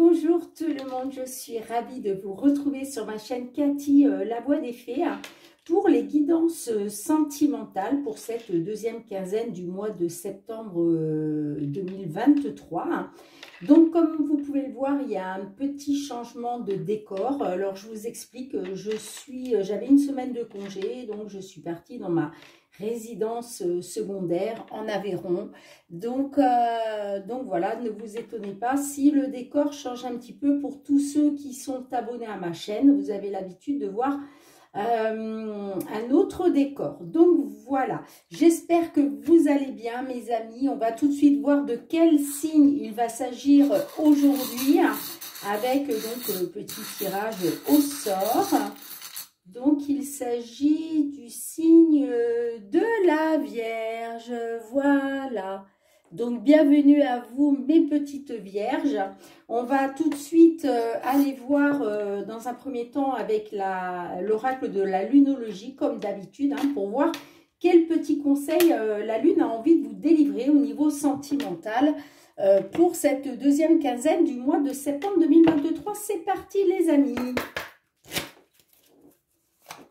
Bonjour tout le monde, je suis ravie de vous retrouver sur ma chaîne Cathy, la voix des fées, pour les guidances sentimentales pour cette deuxième quinzaine du mois de septembre 2023. Donc comme vous pouvez le voir, il y a un petit changement de décor. Alors je vous explique, j'avais une semaine de congé, donc je suis partie dans ma résidence secondaire en Aveyron. Donc voilà, ne vous étonnez pas si le décor change un petit peu. Pour tous ceux qui sont abonnés à ma chaîne, vous avez l'habitude de voir un autre décor. Donc voilà, j'espère que vous allez bien mes amis. On va tout de suite voir de quel signe il va s'agir aujourd'hui avec donc le petit tirage au sort. Donc, il s'agit du signe de la Vierge, voilà. Donc, bienvenue à vous, mes petites Vierges. On va tout de suite aller voir dans un premier temps avec l'oracle de la lunologie, comme d'habitude, pour voir quel petit conseil la Lune a envie de vous délivrer au niveau sentimental pour cette deuxième quinzaine du mois de septembre 2023. C'est parti, les amis.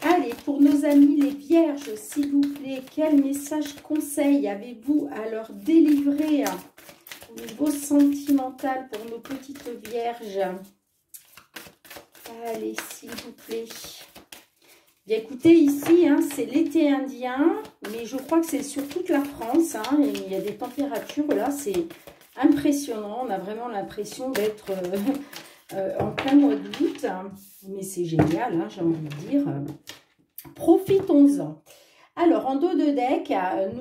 Allez, pour nos amis les Vierges, s'il vous plaît, quel message conseil avez-vous à leur délivrer au niveau sentimental pour nos petites Vierges? Allez, s'il vous plaît. Bien, écoutez, ici, c'est l'été indien, mais je crois que c'est sur toute la France. Et il y a des températures, là, c'est impressionnant. On a vraiment l'impression d'être en plein mois d'août. Mais c'est génial, j'ai envie de dire. Profitons-en. Alors, en dos de deck,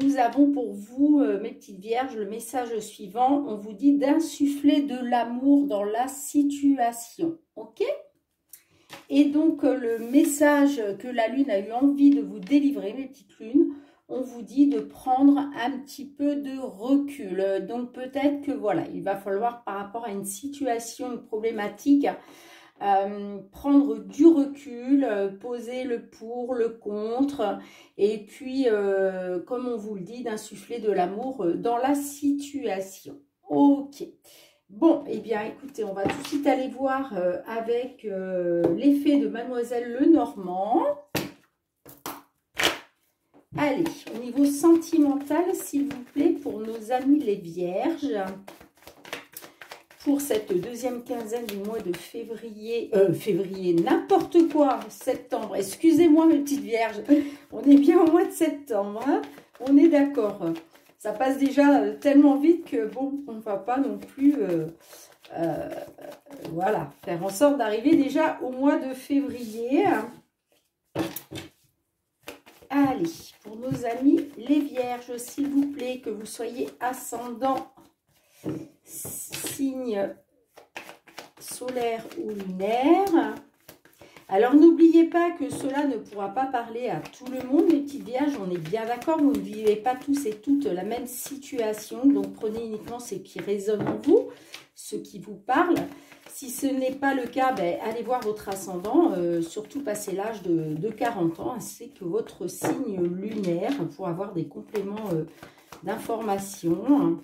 nous avons pour vous, mes petites vierges, le message suivant. On vous dit d'insuffler de l'amour dans la situation. Ok? Et donc, le message que la Lune a eu envie de vous délivrer, mes petites lunes, on vous dit de prendre un petit peu de recul. Donc, peut-être que, voilà, il va falloir, par rapport à une situation, une problématique, prendre du recul, poser le pour, le contre, et puis, comme on vous le dit, d'insuffler de l'amour dans la situation. Ok. Bon, eh bien, écoutez, on va tout de suite aller voir avec l'effet de Mademoiselle Lenormand. Allez, au niveau sentimental, s'il vous plaît, pour nos amis les Vierges, pour cette deuxième quinzaine du mois de février, n'importe quoi, septembre, excusez-moi mes petites Vierges, on est bien au mois de septembre, on est d'accord. Ça passe déjà tellement vite que bon, on ne va pas non plus, voilà, faire en sorte d'arriver déjà au mois de février. Allez, pour nos amis les Vierges, s'il vous plaît, que vous soyez ascendant, signe solaire ou lunaire. Alors, n'oubliez pas que cela ne pourra pas parler à tout le monde, mes petites Vierges, on est bien d'accord, vous ne vivez pas tous et toutes la même situation, donc prenez uniquement ce qui résonne en vous, ce qui vous parle. Si ce n'est pas le cas, allez voir votre ascendant, surtout passé l'âge de 40 ans, ainsi que votre signe lunaire, pour avoir des compléments d'informations.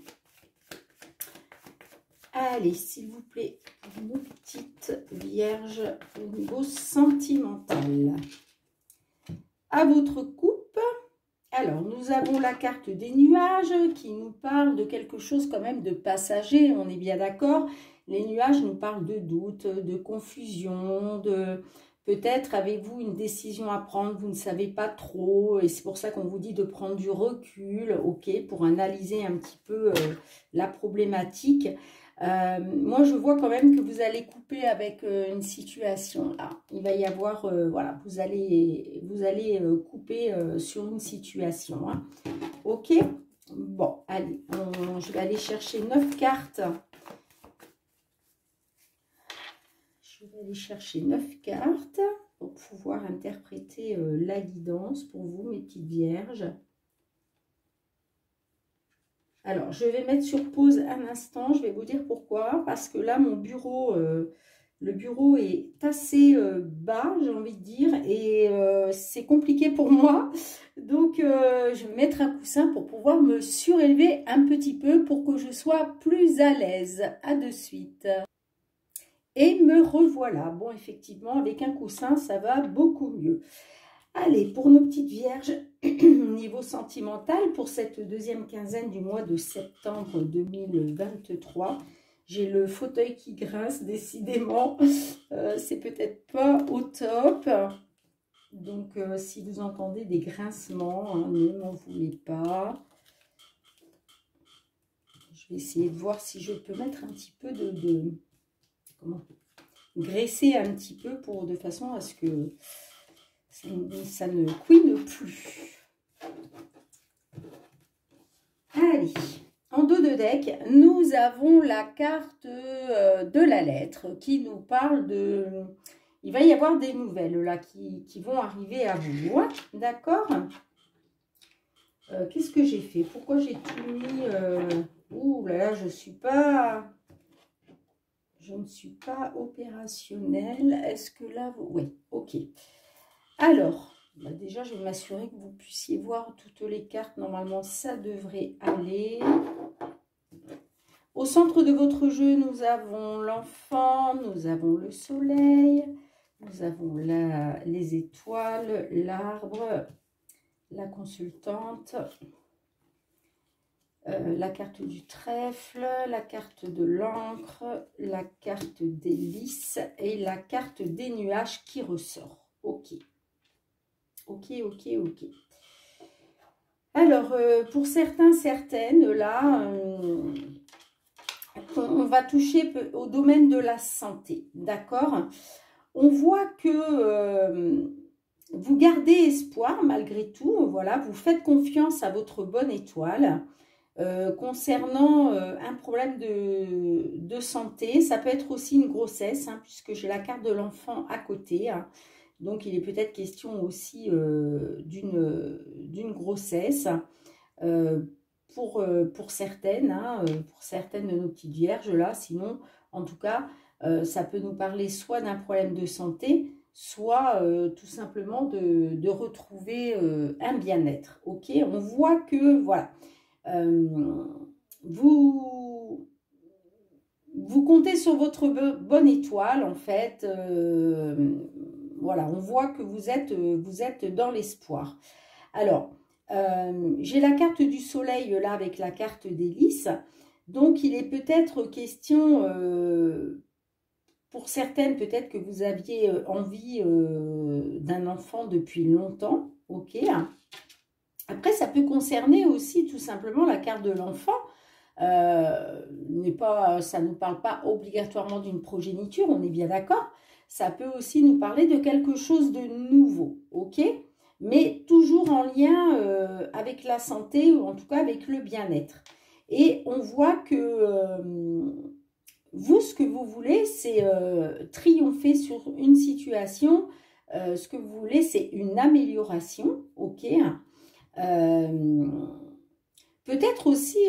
Allez, s'il vous plaît, nos petites Vierges au niveau sentimental. À votre coupe, alors nous avons la carte des nuages qui nous parle de quelque chose quand même de passager, on est bien d'accord. Les nuages nous parlent de doute, de confusion, de peut-être avez-vous une décision à prendre, vous ne savez pas trop, et c'est pour ça qu'on vous dit de prendre du recul, ok, pour analyser un petit peu la problématique. Moi, je vois quand même que vous allez couper avec une situation là. Il va y avoir, voilà, vous allez couper sur une situation. Ok, bon, allez, je vais aller chercher 9 cartes. Je vais aller chercher 9 cartes pour pouvoir interpréter la guidance pour vous, mes petites Vierges. Alors, je vais mettre sur pause un instant, je vais vous dire pourquoi. Parce que là, mon bureau, le bureau est assez bas, j'ai envie de dire, et c'est compliqué pour moi. Donc, je vais mettre un coussin pour pouvoir me surélever un petit peu pour que je sois plus à l'aise. À de suite. Et me revoilà. Bon, effectivement, avec un coussin, ça va beaucoup mieux. Allez, pour nos petites vierges, niveau sentimental, pour cette deuxième quinzaine du mois de septembre 2023, j'ai le fauteuil qui grince, décidément. C'est peut-être pas au top. Donc, si vous entendez des grincements, hein, ne m'en voulez pas. Je vais essayer de voir si je peux mettre un petit peu comment, graisser un petit peu de façon à ce que ça ne couine plus. Allez, en dos de deck, nous avons la carte de la lettre qui nous parle de... Il va y avoir des nouvelles là qui vont arriver à vous. D'accord. Qu'est-ce que j'ai fait? Pourquoi j'ai tout mis... Ouh là là, je ne suis pas opérationnelle. Est-ce que là... Oui, ok. Alors, bah déjà, je vais m'assurer que vous puissiez voir toutes les cartes. Normalement, ça devrait aller. Au centre de votre jeu, nous avons l'enfant, nous avons le soleil, nous avons les étoiles, l'arbre, la consultante, la carte du trèfle, la carte de l'encre, la carte des lys et la carte des nuages qui ressort. Ok. Ok. Alors, pour certains, certaines, là, on va toucher au domaine de la santé, d'accord? On voit que vous gardez espoir malgré tout, voilà, vous faites confiance à votre bonne étoile concernant un problème de santé. Ça peut être aussi une grossesse, hein, puisque j'ai la carte de l'enfant à côté, hein. Donc, il est peut-être question aussi d'une grossesse pour certaines, hein, pour certaines de nos petites vierges là. Sinon, en tout cas, ça peut nous parler soit d'un problème de santé, soit tout simplement de retrouver un bien-être. Ok, on voit que, voilà, vous comptez sur votre bonne étoile, en fait. Voilà, on voit que vous êtes dans l'espoir. Alors, j'ai la carte du soleil là avec la carte des lys. Donc, il est peut-être question, pour certaines, peut-être que vous aviez envie d'un enfant depuis longtemps. Ok. Après, ça peut concerner aussi tout simplement la carte de l'enfant. Ça ne nous parle pas obligatoirement d'une progéniture, on est bien d'accord. Ça peut aussi nous parler de quelque chose de nouveau, ok? Mais toujours en lien avec la santé, ou en tout cas avec le bien-être. Et on voit que vous, ce que vous voulez, c'est triompher sur une situation. Ce que vous voulez, c'est une amélioration, ok? Peut-être aussi,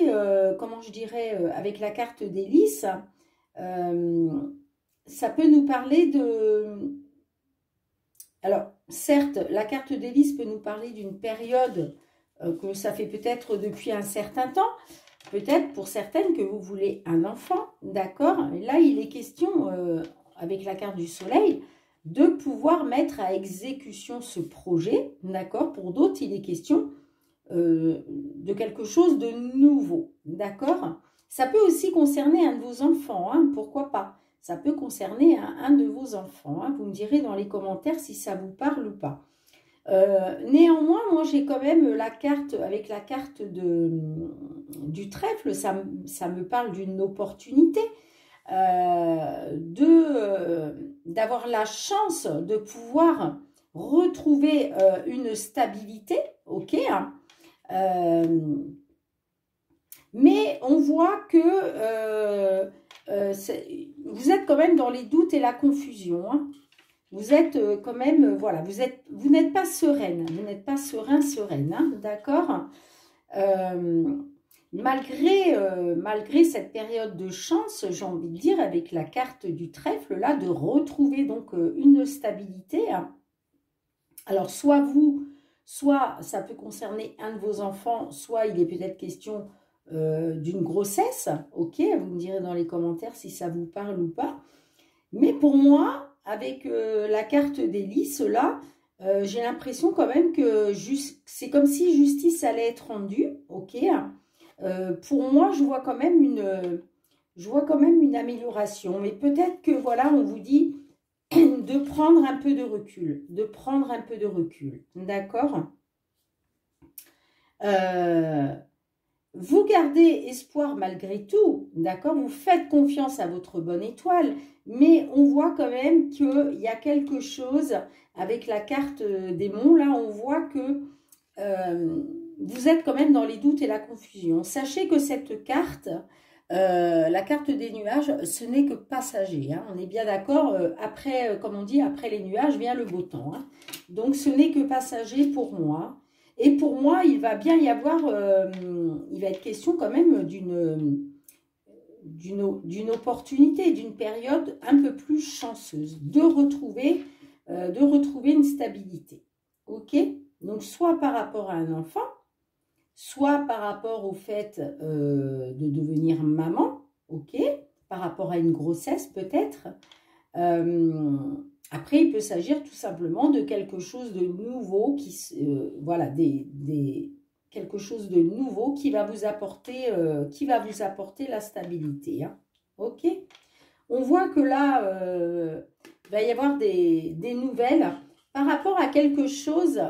comment je dirais, avec la carte des lys, ça peut nous parler de... Alors, certes, la carte des lys peut nous parler d'une période que ça fait peut-être depuis un certain temps. Peut-être pour certaines que vous voulez un enfant, d'accord? Là, il est question, avec la carte du soleil, de pouvoir mettre à exécution ce projet, d'accord? Pour d'autres, il est question de quelque chose de nouveau, d'accord? Ça peut aussi concerner un de vos enfants, hein, pourquoi pas? Ça peut concerner un de vos enfants, hein, vous me direz dans les commentaires si ça vous parle ou pas. Néanmoins, moi j'ai quand même la carte, avec la carte du trèfle, ça me parle d'une opportunité, d'avoir la chance de pouvoir retrouver une stabilité, ok, hein. Mais on voit que vous êtes quand même dans les doutes et la confusion, hein. Vous êtes quand même, voilà, vous n'êtes pas sereine, vous n'êtes pas sereine, hein, d'accord? Malgré cette période de chance, j'ai envie de dire, avec la carte du trèfle, là, de retrouver donc une stabilité, hein. Alors, soit vous, soit ça peut concerner un de vos enfants, soit il est peut-être question d'une grossesse, ok? Vous me direz dans les commentaires si ça vous parle ou pas. Mais pour moi, avec la carte des lys, là, j'ai l'impression quand même que c'est comme si justice allait être rendue, ok. Pour moi, je vois quand même une amélioration. Mais peut-être que, voilà, on vous dit de prendre un peu de recul. De prendre un peu de recul. D'accord. Vous gardez espoir malgré tout. D'accord. Vous faites confiance à votre bonne étoile. Mais on voit quand même qu'il y a quelque chose avec la carte des monts. Là, on voit que vous êtes quand même dans les doutes et la confusion. Sachez que cette carte, la carte des nuages, ce n'est que passager. Hein. On est bien d'accord. Après, comme on dit, après les nuages vient le beau temps. Hein. Donc, ce n'est que passager pour moi. Et pour moi, il va bien y avoir, il va être question quand même d'une opportunité, d'une période un peu plus chanceuse, de retrouver une stabilité. Ok? Donc, soit par rapport à un enfant, soit par rapport au fait de devenir maman, ok? Par rapport à une grossesse peut-être. Après, il peut s'agir tout simplement de quelque chose de nouveau, voilà, quelque chose de nouveau qui va vous apporter la stabilité. Hein. Ok? On voit que là, il va y avoir des nouvelles par rapport à quelque chose,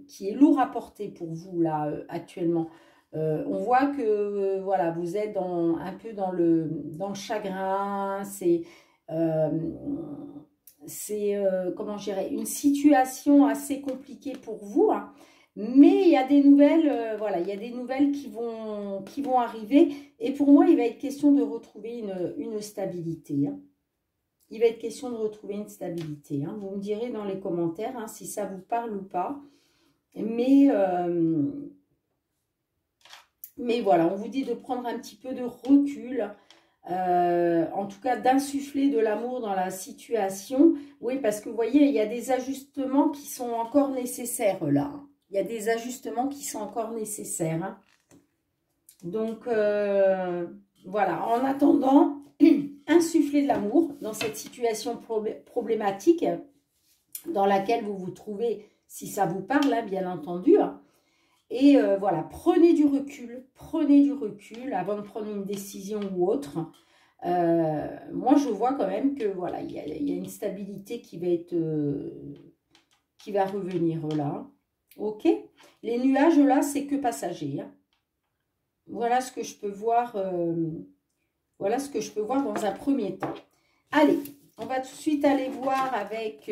qui est lourd à porter pour vous là actuellement. On voit que voilà, vous êtes un peu dans le chagrin. Comment je dirais, une situation assez compliquée pour vous. Hein. Mais il y a des nouvelles, voilà, il y a des nouvelles qui vont arriver. Et pour moi, il va être question de retrouver une stabilité. Hein. Il va être question de retrouver une stabilité. Hein. Vous me direz dans les commentaires hein, si ça vous parle ou pas. Mais voilà, on vous dit de prendre un petit peu de recul. En tout cas, d'insuffler de l'amour dans la situation. Oui, parce que vous voyez, il y a des ajustements qui sont encore nécessaires là. Il y a des ajustements qui sont encore nécessaires. Hein. Donc, voilà. En attendant, insuffler de l'amour dans cette situation problématique dans laquelle vous vous trouvez, si ça vous parle, hein, bien entendu. Et voilà, prenez du recul avant de prendre une décision ou autre. Moi, je vois quand même que voilà, il y a une stabilité qui va revenir là. Ok? Les nuages là, c'est que passager. Hein. Voilà ce que je peux voir. Voilà ce que je peux voir dans un premier temps. Allez, on va tout de suite aller voir avec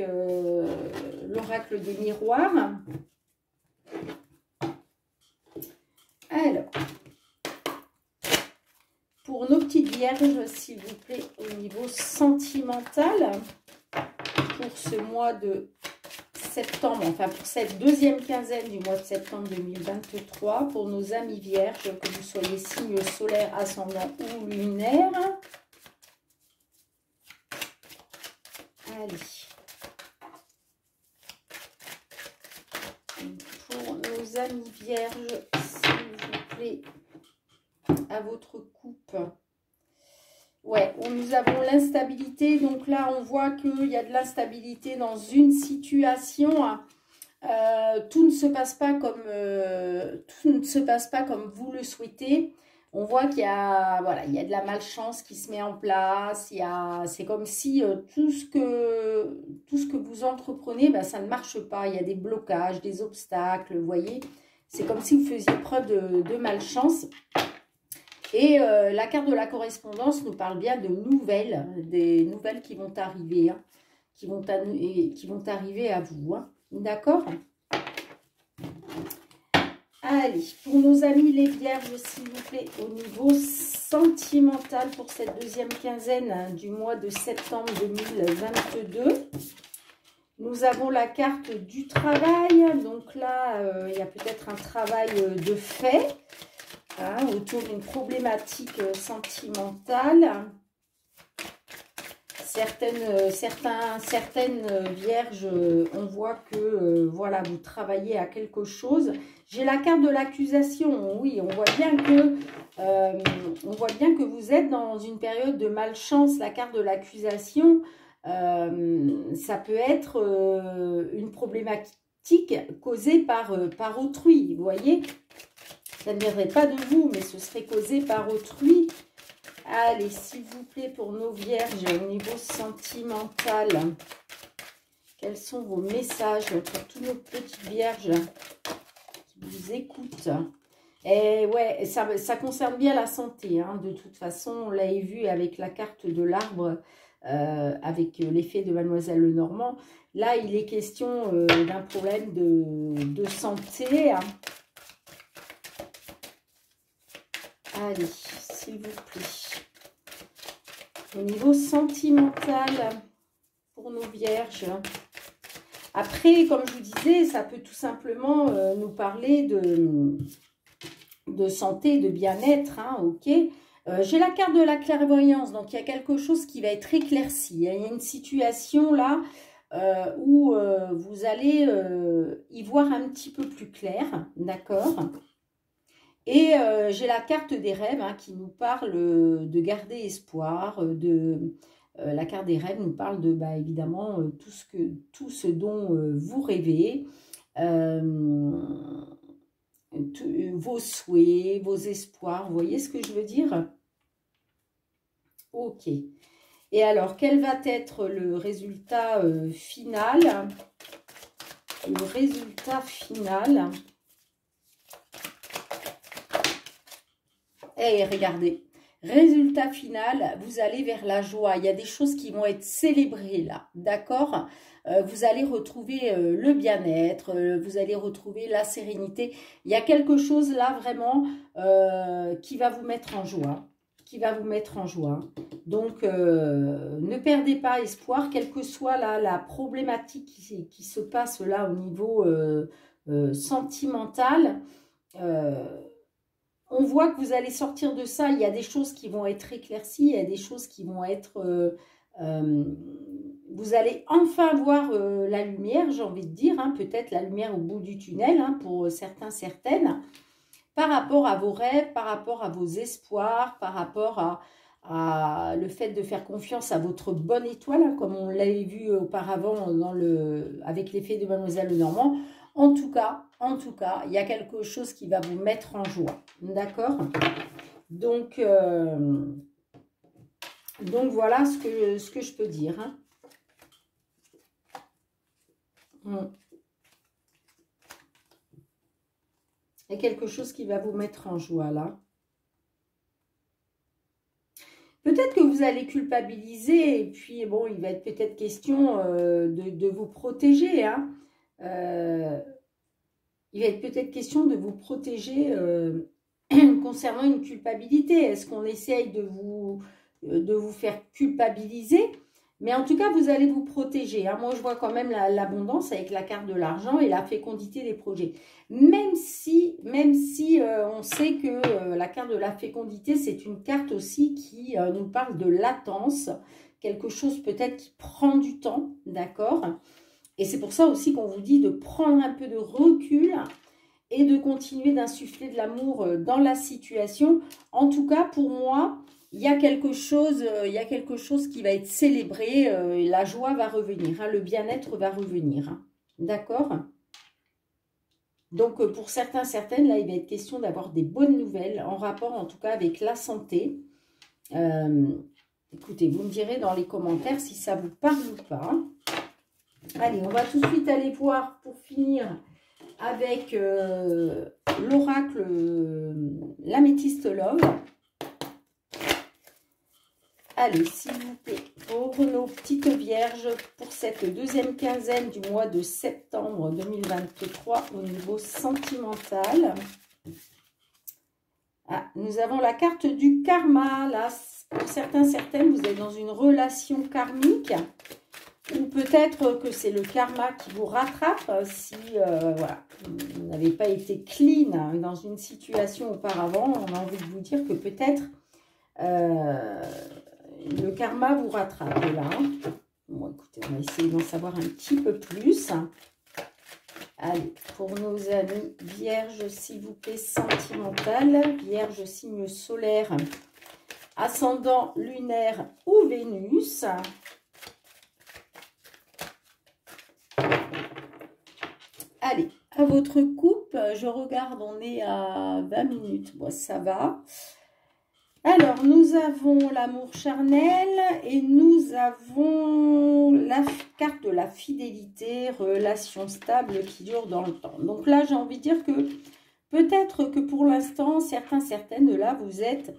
l'oracle des miroirs. Alors, pour nos petites vierges, s'il vous plaît, au niveau sentimental, pour ce mois de septembre, enfin pour cette deuxième quinzaine du mois de septembre 2023, pour nos amis vierges, que vous soyez signe solaire, ascendant ou lunaire. Allez. Pour nos amis vierges, s'il vous plaît, à votre coupe. Ouais, nous avons l'instabilité. Donc là, on voit qu'il y a de l'instabilité dans une situation. Tout ne se passe pas comme vous le souhaitez. On voit qu'il y a, voilà, il y a de la malchance qui se met en place. C'est comme si tout ce que vous entreprenez, ben, ça ne marche pas. Il y a des blocages, des obstacles, vous voyez. C'est comme si vous faisiez preuve de malchance. Et la carte de la correspondance nous parle bien de nouvelles, des nouvelles qui vont arriver, hein, qui vont arriver à vous. Hein, d'accord? Allez, pour nos amis les vierges, s'il vous plaît, au niveau sentimental pour cette deuxième quinzaine hein, du mois de septembre 2022. Nous avons la carte du travail. Donc là, il y a peut-être un travail de fait. Hein, autour d'une problématique sentimentale. certaines vierges, on voit que voilà, vous travaillez à quelque chose. J'ai la carte de l'accusation. Oui, on voit bien que vous êtes dans une période de malchance. La carte de l'accusation, ça peut être une problématique causée par autrui. Vous voyez, ça ne viendrait pas de vous, mais ce serait causé par autrui. Allez, s'il vous plaît, pour nos vierges, au niveau sentimental, quels sont vos messages pour tous nos petites vierges qui vous écoutent? Et ouais, ça concerne bien la santé, hein. De toute façon, on l'avait vu avec la carte de l'arbre, avec l'effet de Mademoiselle Lenormand. Là, il est question d'un problème de santé, hein. Allez, s'il vous plaît. Au niveau sentimental, pour nos vierges. Après, comme je vous disais, ça peut tout simplement nous parler de santé, de bien-être, hein, ok. J'ai la carte de la clairvoyance, donc il y a quelque chose qui va être éclairci. Il y a une situation là où vous allez y voir un petit peu plus clair, d'accord. Et j'ai la carte des rêves, hein, qui nous parle de garder espoir. La carte des rêves nous parle de, bah, évidemment, tout ce dont vous rêvez, vos souhaits, vos espoirs. Vous voyez ce que je veux dire? Ok. Et alors, quel va être le résultat final? Le résultat final... Et regardez, résultat final, vous allez vers la joie. Il y a des choses qui vont être célébrées là, d'accord? Vous allez retrouver le bien-être, vous allez retrouver la sérénité. Il y a quelque chose là vraiment qui va vous mettre en joie. Donc, ne perdez pas espoir, quelle que soit la problématique qui se passe là au niveau sentimental. On voit que vous allez sortir de ça. Il y a des choses qui vont être éclaircies. Il y a des choses qui vont être... vous allez enfin voir la lumière, j'ai envie de dire. Hein, peut-être la lumière au bout du tunnel, hein, pour certains, certaines. Par rapport à vos rêves, par rapport à vos espoirs, par rapport à le fait de faire confiance à votre bonne étoile, hein, comme on l'avait vu auparavant avec l'effet de Mademoiselle Lenormand. En tout cas, il y a quelque chose qui va vous mettre en joie. D'accord? Donc voilà ce que je peux dire. Hein. Il y a quelque chose qui va vous mettre en joie, là. Peut-être que vous allez culpabiliser, et puis, bon, il va être peut-être question de vous protéger, hein. Il va être peut-être question de vous protéger concernant une culpabilité. Est-ce qu'on essaye de vous faire culpabiliser? Mais en tout cas, vous allez vous protéger. Hein. Moi, je vois quand même l'abondance avec la carte de l'argent et la fécondité des projets. Même si on sait que la carte de la fécondité, c'est une carte aussi qui nous parle de latence. Quelque chose peut-être qui prend du temps, d'accord? Et c'est pour ça aussi qu'on vous dit de prendre un peu de recul et de continuer d'insuffler de l'amour dans la situation. En tout cas, pour moi, il y a quelque chose qui va être célébré. La joie va revenir, hein, le bien-être va revenir. Hein, d'accord? Donc, pour certains, certaines, là, il va être question d'avoir des bonnes nouvelles en rapport, en tout cas, avec la santé. Écoutez, vous me direz dans les commentaires si ça vous parle ou pas. Allez, on va tout de suite aller voir, pour finir, avec l'oracle l'Améthyste Love. Allez, s'il vous plaît, pour nos petites vierges, pour cette deuxième quinzaine du mois de septembre 2023 au niveau sentimental. Ah, nous avons la carte du karma. Là, pour certains, certaines, vous êtes dans une relation karmique. Ou peut-être que c'est le karma qui vous rattrape si voilà, vous n'avez pas été clean dans une situation auparavant. On a envie de vous dire que peut-être le karma vous rattrape là. Bon, écoutez, on va essayer d'en savoir un petit peu plus. Allez, pour nos amis Vierge, s'il vous plaît, sentimentale. Vierge, signe solaire, ascendant lunaire ou Vénus. Allez, à votre coupe, je regarde, on est à 20 minutes. Bon, ça va. Alors, nous avons l'amour charnel et nous avons la carte de la fidélité, relation stable qui dure dans le temps. Donc là, j'ai envie de dire que peut-être que pour l'instant, certaines, là, vous êtes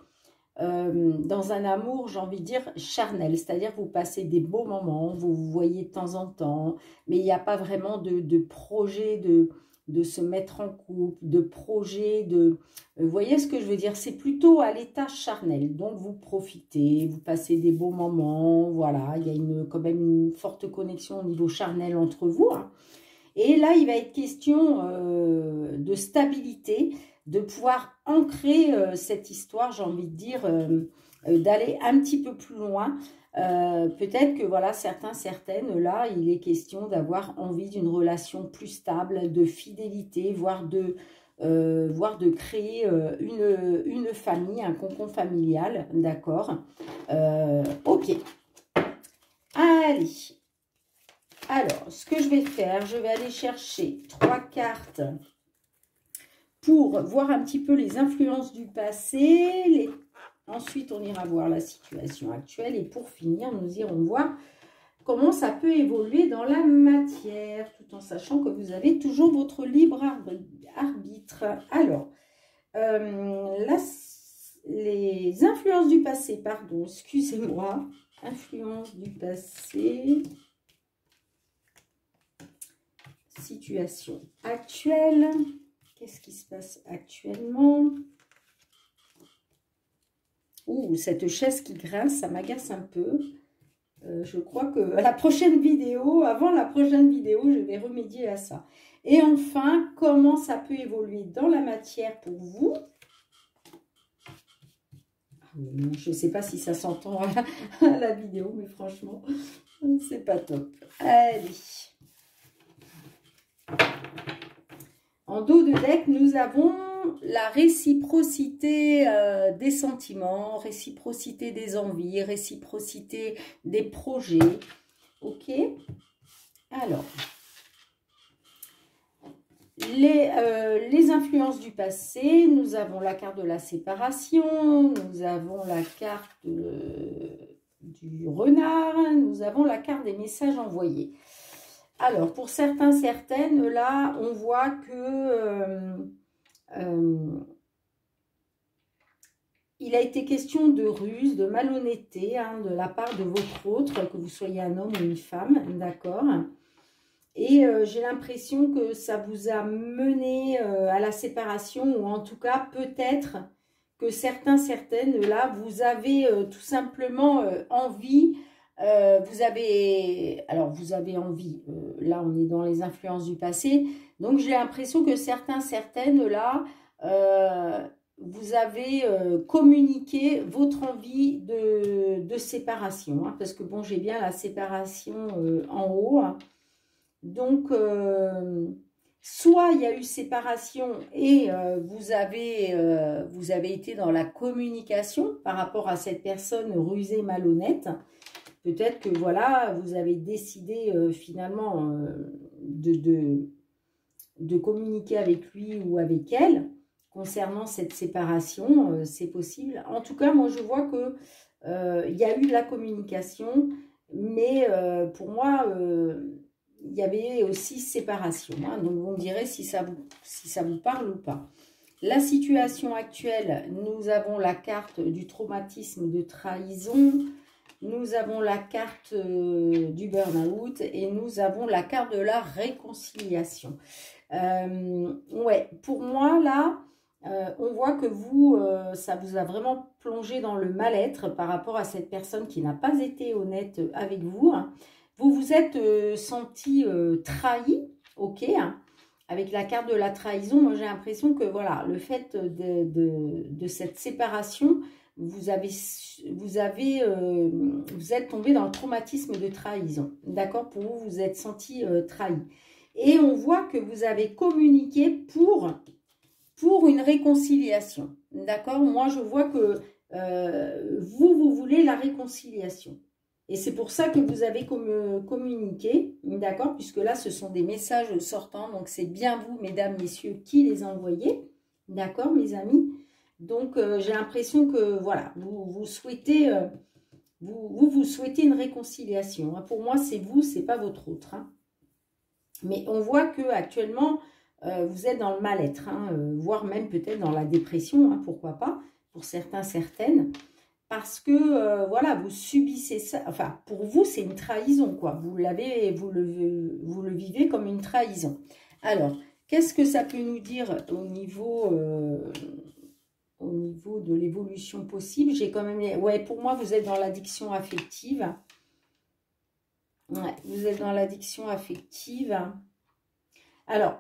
dans un amour, j'ai envie de dire, charnel. C'est-à-dire que vous passez des beaux moments, vous vous voyez de temps en temps, mais il n'y a pas vraiment de projet de se mettre en couple, de projet de... Vous voyez ce que je veux dire? C'est plutôt à l'état charnel. Donc, vous profitez, vous passez des beaux moments. Voilà, il y a quand même une forte connexion au niveau charnel entre vous. Hein. Et là, il va être question de stabilité, de pouvoir ancrer cette histoire, j'ai envie de dire, d'aller un petit peu plus loin. Peut-être que voilà, certaines, là, il est question d'avoir envie d'une relation plus stable, de fidélité, voire de créer une famille, un cocon familial, d'accord. Ok. Allez. Alors, ce que je vais faire, je vais aller chercher 3 cartes pour voir un petit peu les influences du passé. Ensuite, on ira voir la situation actuelle. Et pour finir, nous irons voir comment ça peut évoluer dans la matière, tout en sachant que vous avez toujours votre libre arbitre. Alors, les influences du passé, pardon, excusez-moi. Influences du passé. Situation actuelle. Qu'est-ce qui se passe actuellement? Ouh, cette chaise qui grince, ça m'agace un peu. Je crois que à la prochaine vidéo, avant la prochaine vidéo, je vais remédier à ça. Et enfin, comment ça peut évoluer dans la matière pour vous? Je ne sais pas si ça s'entend à la vidéo, mais franchement, c'est pas top. Allez. En dos de deck, nous avons la réciprocité des sentiments, réciprocité des envies, réciprocité des projets. Ok. Alors, les influences du passé, nous avons la carte de la séparation, nous avons la carte du renard, nous avons la carte des messages envoyés. Alors, pour certaines, là, on voit que il a été question de ruse, de malhonnêteté hein, de la part de votre autre, que vous soyez un homme ou une femme, d'accord? Et j'ai l'impression que ça vous a mené à la séparation, ou en tout cas, peut-être que certaines, là, vous avez tout simplement envie... vous avez envie, là on est dans les influences du passé, donc j'ai l'impression que certaines là, vous avez communiqué votre envie de séparation, hein, parce que bon, j'ai bien la séparation en haut, hein. Donc soit il y a eu séparation et vous avez été dans la communication par rapport à cette personne rusée, malhonnête. Peut-être que voilà, vous avez décidé finalement de communiquer avec lui ou avec elle concernant cette séparation, c'est possible. En tout cas, moi je vois que il y a eu de la communication, mais pour moi, il y avait aussi séparation. Hein, donc vous me direz si ça vous parle ou pas. La situation actuelle, nous avons la carte du traumatisme de trahison. Nous avons la carte du burn-out et nous avons la carte de la réconciliation. Ouais, pour moi, là, on voit que vous, ça vous a vraiment plongé dans le mal-être par rapport à cette personne qui n'a pas été honnête avec vous. Hein. Vous vous êtes senti trahi, ok, hein. Avec la carte de la trahison, moi j'ai l'impression que voilà, le fait de cette séparation vous êtes tombé dans le traumatisme de trahison. D'accord? Pour vous, vous êtes senti trahi. Et on voit que vous avez communiqué pour une réconciliation. D'accord? Moi, je vois que vous voulez la réconciliation. Et c'est pour ça que vous avez communiqué, d'accord? Puisque là, ce sont des messages sortants. Donc, c'est bien vous, mesdames, messieurs, qui les envoyez. D'accord, mes amis? Donc, j'ai l'impression que, voilà, vous souhaitez une réconciliation. Hein. Pour moi, c'est vous, c'est pas votre autre. Hein. Mais on voit que actuellement, vous êtes dans le mal-être, hein, voire même peut-être dans la dépression, hein, pourquoi pas, pour certains, certaines. Parce que, voilà, vous subissez ça. Enfin, pour vous, c'est une trahison, quoi. Vous le vivez comme une trahison. Alors, qu'est-ce que ça peut nous dire au niveau de l'évolution possible? J'ai quand même... Ouais, pour moi, vous êtes dans l'addiction affective. Ouais, vous êtes dans l'addiction affective. Alors,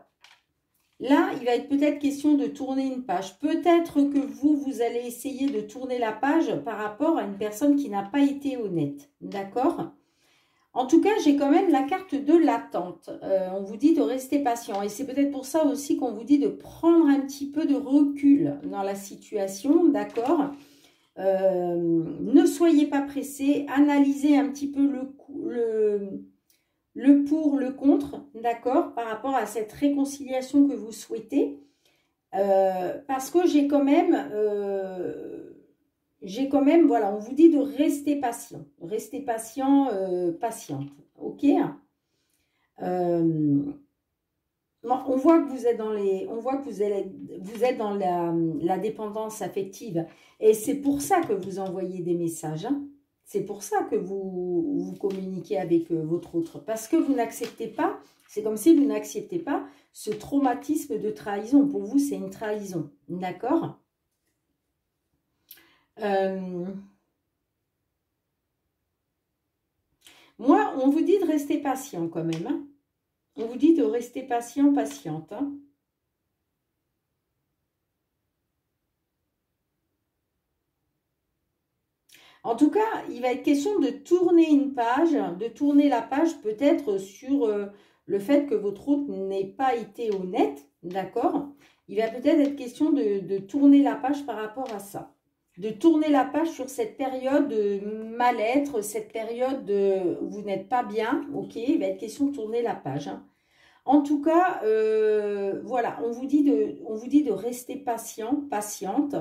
là, il va être peut-être question de tourner une page. Peut-être que vous allez essayer de tourner la page par rapport à une personne qui n'a pas été honnête. D'accord? En tout cas, j'ai quand même la carte de l'attente. On vous dit de rester patient. Et c'est peut-être pour ça aussi qu'on vous dit de prendre un petit peu de recul dans la situation. D'accord? Ne soyez pas pressés. Analysez un petit peu le pour, le contre, d'accord, par rapport à cette réconciliation que vous souhaitez, parce que j'ai quand même, voilà, on vous dit de rester patient, patiente, ok. On voit que vous êtes dans vous êtes dans la dépendance affective, et c'est pour ça que vous envoyez des messages, hein. C'est pour ça que vous communiquez avec votre autre. Parce que vous n'acceptez pas, c'est comme si vous n'acceptez pas ce traumatisme de trahison. Pour vous, c'est une trahison. D'accord? Moi, on vous dit de rester patient quand même. Hein. On vous dit de rester patient, patiente. Hein. En tout cas, il va être question de tourner une page, de tourner la page peut-être sur le fait que votre autre n'ait pas été honnête, d'accord? Il va peut-être être question de tourner la page par rapport à ça. De tourner la page sur cette période de mal-être, cette période où vous n'êtes pas bien, ok? Il va être question de tourner la page. Hein. En tout cas, voilà, on vous dit de rester patient, patiente.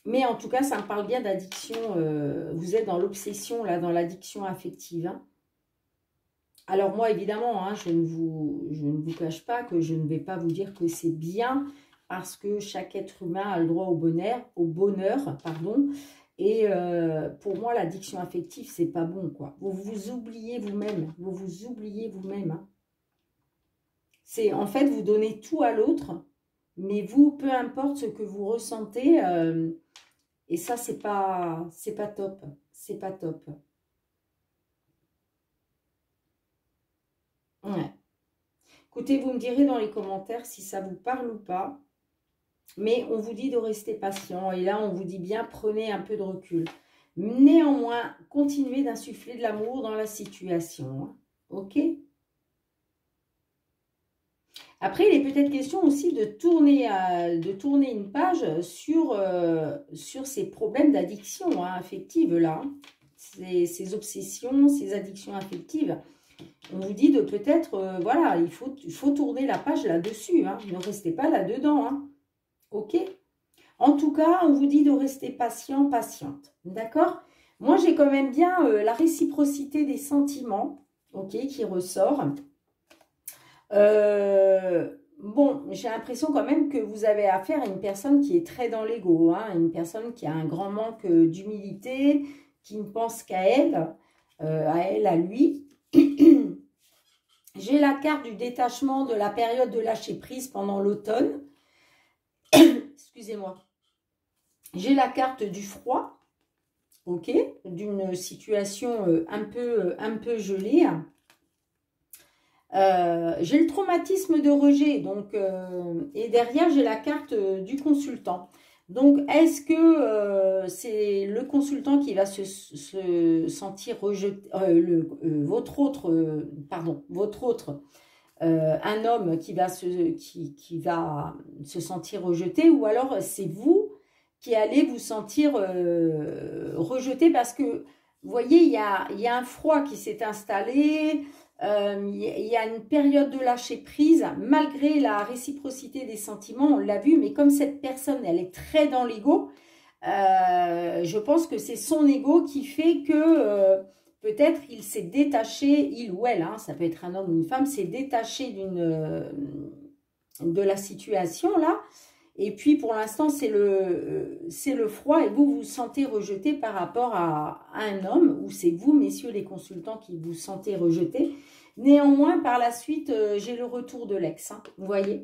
Mais en tout cas, ça me parle bien d'addiction. Vous êtes dans l'obsession, là, dans l'addiction affective. Hein. Alors moi, évidemment, hein, je ne vous cache pas que je ne vais pas vous dire que c'est bien, parce que chaque être humain a le droit au bonheur, pardon. Et pour moi, l'addiction affective, c'est pas bon, quoi. Vous vous oubliez vous-même. Vous vous oubliez vous-même. Hein. C'est, en fait, vous donnez tout à l'autre, mais vous, peu importe ce que vous ressentez... et ça, c'est pas top. C'est pas top. Ouais. Écoutez, vous me direz dans les commentaires si ça vous parle ou pas. Mais on vous dit de rester patient. Et là, on vous dit bien, prenez un peu de recul. Néanmoins, continuez d'insuffler de l'amour dans la situation. Hein. Ok ? Après, il est peut-être question aussi de tourner une page sur ces problèmes d'addiction hein, affective, là. Ces obsessions, ces addictions affectives. On vous dit de peut-être, voilà, il faut tourner la page là-dessus. Hein. Ne restez pas là-dedans. Hein. Ok? En tout cas, on vous dit de rester patient, patiente. D'accord? Moi, j'ai quand même bien la réciprocité des sentiments, ok, qui ressort. Bon, j'ai l'impression quand même que vous avez affaire à une personne qui est très dans l'ego, hein, une personne qui a un grand manque d'humilité, qui ne pense qu'à elle, à lui. J'ai la carte du détachement de la période de lâcher prise pendant l'automne. Excusez-moi. J'ai la carte du froid, ok, d'une situation un peu gelée. J'ai le traumatisme de rejet, donc, et derrière, j'ai la carte du consultant. Donc, est-ce que c'est le consultant qui va se sentir rejeté, votre autre, un homme qui va qui va se sentir rejeté, ou alors c'est vous qui allez vous sentir rejeté parce que, vous voyez, il y a un froid qui s'est installé, il y a une période de lâcher prise, malgré la réciprocité des sentiments, on l'a vu, mais comme cette personne, elle est très dans l'ego, je pense que c'est son ego qui fait que peut-être il s'est détaché, il ou elle, hein, ça peut être un homme ou une femme, s'est détaché de la situation là. Et puis, pour l'instant, c'est le froid et vous vous sentez rejeté par rapport à un homme, ou c'est vous, messieurs les consultants, qui vous sentez rejeté. Néanmoins, par la suite, j'ai le retour de l'ex. Hein, vous voyez,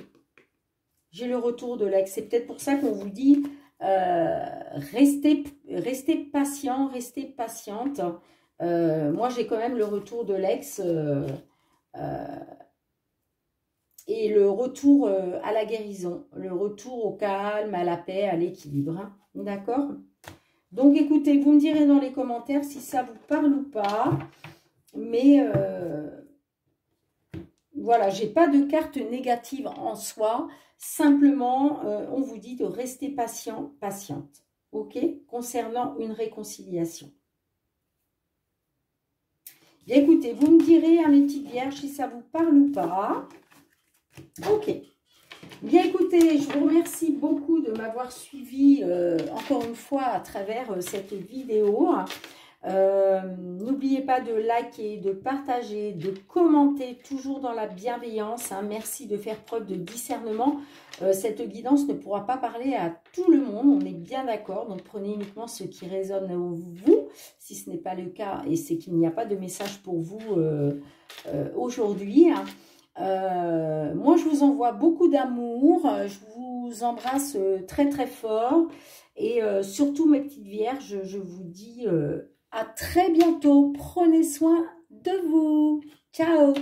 j'ai le retour de l'ex. C'est peut-être pour ça qu'on vous dit, restez patient, restez patiente. Moi, j'ai quand même le retour de l'ex. Et le retour à la guérison, le retour au calme, à la paix, à l'équilibre. Hein, d'accord? Donc, écoutez, vous me direz dans les commentaires si ça vous parle ou pas. Mais voilà, j'ai pas de carte négative en soi. Simplement, on vous dit de rester patient, patiente. OK? Concernant une réconciliation. Bien, écoutez, vous me direz à mes petites vierges si ça vous parle ou pas. Ok. Bien, écoutez, je vous remercie beaucoup de m'avoir suivi encore une fois à travers cette vidéo. N'oubliez pas de liker, de partager, de commenter, toujours dans la bienveillance. Hein. Merci de faire preuve de discernement. Cette guidance ne pourra pas parler à tout le monde, on est bien d'accord. Donc, prenez uniquement ce qui résonne en vous. Si ce n'est pas le cas, et c'est qu'il n'y a pas de message pour vous aujourd'hui. Hein. Moi, je vous envoie beaucoup d'amour. Je vous embrasse très, très fort. Et surtout, mes petites vierges, je vous dis à très bientôt. Prenez soin de vous. Ciao!